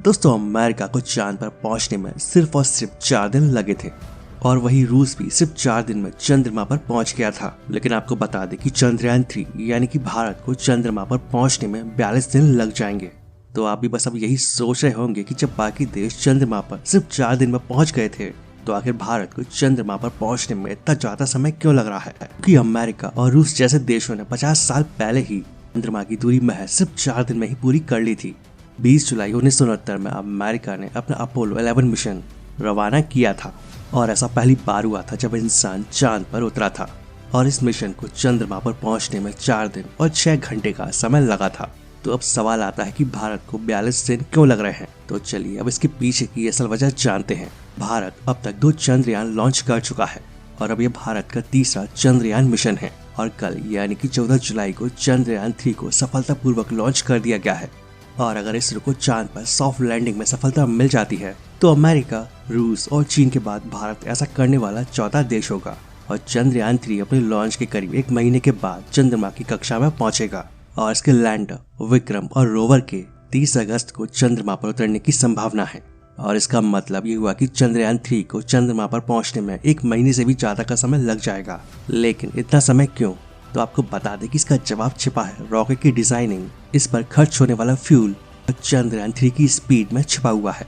दोस्तों अमेरिका को चांद पर पहुंचने में सिर्फ और सिर्फ 4 दिन लगे थे और वही रूस भी सिर्फ 4 दिन में चंद्रमा पर पहुंच गया था। लेकिन आपको बता दें कि चंद्रयान 3 यानी कि भारत को चंद्रमा पर पहुंचने में 42 दिन लग जाएंगे। तो आप भी बस अब यही सोच रहे होंगे कि जब बाकी देश चंद्रमा पर सिर्फ 4 दिन में पहुंच गए थे तो आखिर भारत को चंद्रमा पर पहुंचने में इतना ज्यादा समय क्यों लग रहा है। क्योंकि अमेरिका और रूस जैसे देशों ने 50 साल पहले ही चंद्रमा की दूरी महज सिर्फ 4 दिन में ही पूरी कर ली थी। 20 जुलाई 1969 में अमेरिका ने अपना अपोलो 11 मिशन रवाना किया था और ऐसा पहली बार हुआ था जब इंसान चांद पर उतरा था और इस मिशन को चंद्रमा पर पहुंचने में 4 दिन और 6 घंटे का समय लगा था। तो अब सवाल आता है कि भारत को 42 दिन क्यों लग रहे हैं। तो चलिए अब इसके पीछे की असल वजह जानते हैं। भारत अब तक 2 चंद्रयान लॉन्च कर चुका है और अब ये भारत का तीसरा चंद्रयान मिशन है और कल यानी कि 14 जुलाई को चंद्रयान 3 को सफलतापूर्वक लॉन्च कर दिया गया है। और अगर इसरो को चांद पर सॉफ्ट लैंडिंग में सफलता मिल जाती है तो अमेरिका, रूस और चीन के बाद भारत ऐसा करने वाला चौथा देश होगा और चंद्रयान 3 अपने लॉन्च के करीब 1 महीने के बाद चंद्रमा की कक्षा में पहुंचेगा और इसके लैंडर विक्रम और रोवर के 30 अगस्त को चंद्रमा पर उतरने की संभावना है। और इसका मतलब ये हुआ कि चंद्रयान 3 को चंद्रमा पर पहुंचने में 1 महीने से भी ज्यादा का समय लग जाएगा। लेकिन इतना समय क्यों? तो आपको बता दें कि इसका जवाब छिपा है रॉकेट की डिजाइनिंग, इस पर खर्च होने वाला फ्यूल और चंद्रयान 3 की स्पीड में छिपा हुआ है।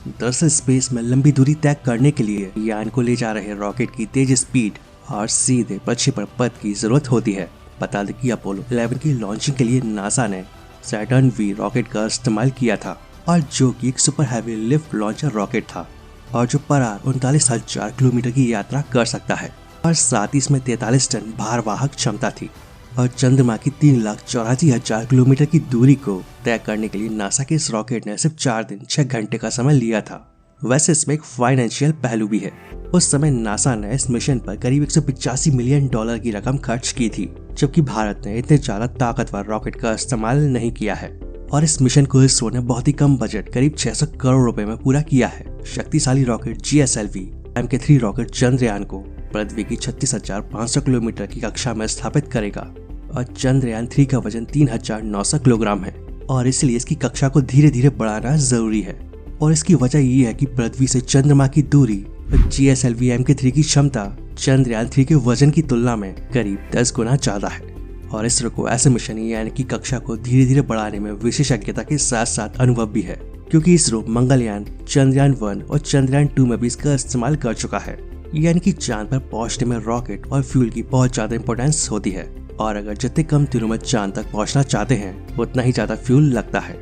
दरअसल स्पेस में लंबी दूरी तय करने के लिए यान को ले जा रहे रॉकेट की तेज स्पीड और सीधे प्रक्षेपण पथ की जरूरत होती है। बता दें कि अपोलो 11 की लॉन्चिंग के लिए नासा ने सैटर्न वी रॉकेट का इस्तेमाल किया था और जो कि एक super heavy lift launcher rocket था और जो पर आवर 39,000 किलोमीटर की यात्रा कर सकता है और साथ ही इसमें 43 टन भारवाहक क्षमता थी। और चंद्रमा की 3,84,000 किलोमीटर की दूरी को तय करने के लिए नासा के इस रॉकेट ने सिर्फ 4 दिन 6 घंटे का समय लिया था। वैसे इसमें एक फाइनेंशियल पहलू भी है। उस समय नासा ने इस मिशन पर करीब 185 मिलियन डॉलर की रकम खर्च की थी, जबकि भारत ने इतने ज्यादा ताकतवर रॉकेट का इस्तेमाल नहीं किया है और इस मिशन को इसरो ने बहुत ही कम बजट करीब 600 करोड़ रुपए में पूरा किया है। शक्तिशाली rocket GSLV MK3 rocket Chandrayaan को पृथ्वी की 36,500 किलोमीटर की कक्षा में स्थापित करेगा और चंद्रयान 3 का वजन 3,900 किलोग्राम है और इसलिए इसकी कक्षा को धीरे धीरे बढ़ाना जरूरी है। और इसकी वजह ये है कि पृथ्वी से चंद्रमा की दूरी और GSLV MK3 की क्षमता चंद्रयान 3 के वजन की तुलना में करीब 10 गुना ज्यादा है। और इसरो को ऐसे मिशन यानी कि कक्षा को धीरे धीरे बढ़ाने में विशेषज्ञता के साथ साथ अनुभव भी है, क्योंकि इसरो मंगलयान, चंद्रयान 1 और चंद्रयान 2 में भी इसका इस्तेमाल कर चुका है। यानी कि चांद पर पहुंचने में रॉकेट और फ्यूल की बहुत ज्यादा इंपॉर्टेंस होती है और अगर जितने कम दिनों में चांद तक पहुंचना चाहते हैं उतना ही ज्यादा फ्यूल लगता है।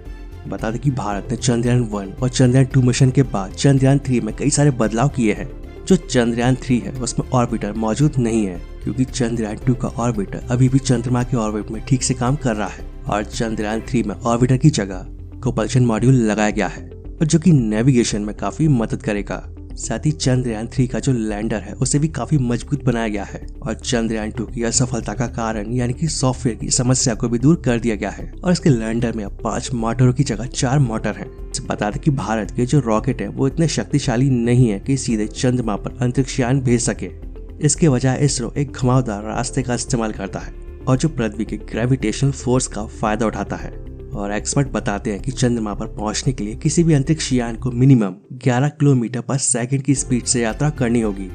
बता दें कि भारत ने चंद्रयान 1 और चंद्रयान 2 मिशन के बाद चंद्रयान 3 में कई सारे बदलाव किए हैं। जो चंद्रयान 3 है उसमें ऑर्बिटर मौजूद नहीं है, क्योंकि चंद्रयान 2 का ऑर्बिटर अभी भी चंद्रमा के ऑर्बिट में ठीक से काम कर रहा है और चंद्रयान 3 में ऑर्बिटर की जगह प्रोपल्शन मॉड्यूल लगाया गया है और जो कि नेविगेशन में काफी मदद करेगा। साथ ही चंद्रयान 3 का जो लैंडर है उसे भी काफी मजबूत बनाया गया है और चंद्रयान 2 की असफलता का कारण यानी कि सॉफ्टवेयर की समस्या को भी दूर कर दिया गया है और इसके लैंडर में अब 5 मोटरों की जगह 4 मोटर हैं। बता दें कि भारत के जो रॉकेट है वो इतने शक्तिशाली नहीं है कि सीधे चंद्रमा पर अंतरिक्ष यान भेज सके। इसके बजाय इसरो एक घुमावदार रास्ते का इस्तेमाल करता है और जो पृथ्वी के ग्रेविटेशनल फोर्स का फायदा उठाता है। और एक्सपर्ट बताते हैं कि चंद्रमा पर पहुंचने के लिए किसी भी अंतरिक्ष यान को मिनिमम 11 किलोमीटर पर सेकंड की स्पीड से यात्रा करनी होगी।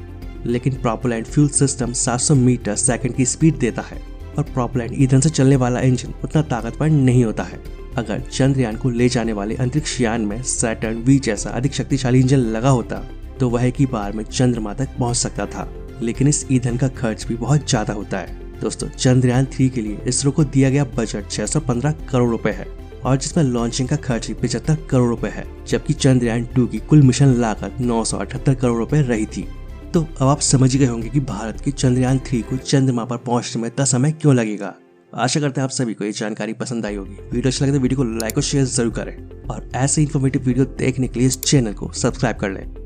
लेकिन propellant fuel system 700 metre second की स्पीड देता है और प्रोपेलेंट ईंधन से चलने वाला इंजन उतना ताकतवर नहीं होता है। अगर चंद्रयान को ले जाने वाले अंतरिक्ष यान में सैटर्न V जैसा अधिक शक्तिशाली इंजन लगा होता तो वह एक ही बार में चंद्रमा तक पहुंच सकता था, लेकिन इस ईंधन का खर्च भी बहुत ज्यादा होता है। दोस्तों चंद्रयान 3 के लिए इसरो को दिया गया बजट 615 करोड़ रुपए है और जिसमें लॉन्चिंग का खर्च 75 करोड़ रुपए है, जबकि चंद्रयान 2 की कुल मिशन लागत 978 करोड़ रुपए रही थी। तो अब आप समझ गए होंगे कि भारत के चंद्रयान 3 को चंद्रमा पर पहुंचने में इतना समय क्यों लगेगा। आशा करते हैं आप सभी को ये जानकारी पसंद आई होगी। वीडियो अच्छा लगे तो वीडियो को लाइक और शेयर जरूर करें और ऐसे इन्फॉर्मेटिव वीडियो देखने के लिए इस चैनल को सब्सक्राइब कर लें।